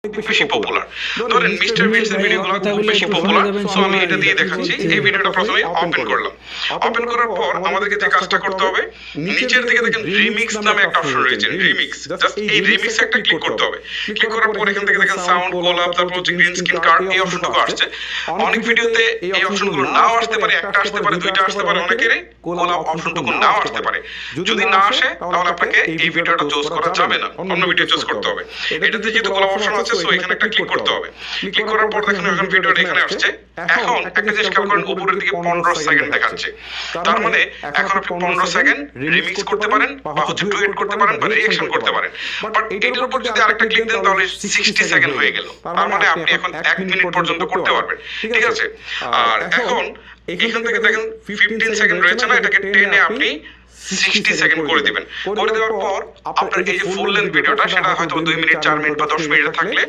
খুব বেশি পপুলার। ধরেন মিস্টার বিস্ট এর ভিডিওগুলো খুব বেশি পপুলার, সো আমি এটা দিয়ে দেখাচ্ছি। এই ভিডিওটা প্রথমে ওপেন করলাম। ওপেন করার পর আমাদেরকে যে কাজটা করতে হবে, নিচের দিকে দেখেন রিমিক্স নামে একটা অপশন রয়েছে, রিমিক্স। জাস্ট এই রিমিক্স একটা ক্লিক করতে হবে। ক্লিক করার পর এখান থেকে দেখেন সাউন্ড, গোলাপ, তারপর হচ্ছে গ্রিন স্ক্রিন কার্ড, এই অপশনটুকু আসছে। অনেক ভিডিওতে এই অপশনগুলো নাও আসতে পারে, একটা আসতে পারে, দুইটা আসতে পারে, অনেকেরই গোলাপ অপশনটুকু নাও আসতে পারে। যদি না আসে তাহলে আপনাকে এই ভিডিওটা চুজ করা যাবে না, অন্য ভিডিও চুজ করতে হবে। এটাতে যেহেতু গোলাপ অপশন আছে, সো এখানে একটা ক্লিক করতে হবে। ক্লিক করার পর দেখেন এখন ভিডিওটা এখানে আসছে। এখন একটা জিনিস খেয়াল করেন, উপরের দিকে 15 সেকেন্ড দেখাচ্ছে। তার মানে এখন আপনি 15 সেকেন্ড রিমিক্স করতে পারেন, বা হচ্ছে ডুয়েট করতে পারেন, বা রিঅ্যাকশন করতে পারেন। বাট এটার উপর যদি আরেকটা ক্লিক দেন তাহলে 60 সেকেন্ড হয়ে গেল। তার মানে আপনি এখন 1 মিনিট পর্যন্ত করতে পারবেন, ঠিক আছে? আর এখন এখান থেকে দেখেন 15 সেকেন্ড রয়েছে না, এটাকে টেনে আপনি 60 সেকেন্ড করে দিবেন। করে দেওয়ার পর আপনার এই যে ফুল লেন্থ ভিডিওটা, সেটা হয়তো 2 মিনিট, 4 মিনিট বা 10 মিনিট থাকলে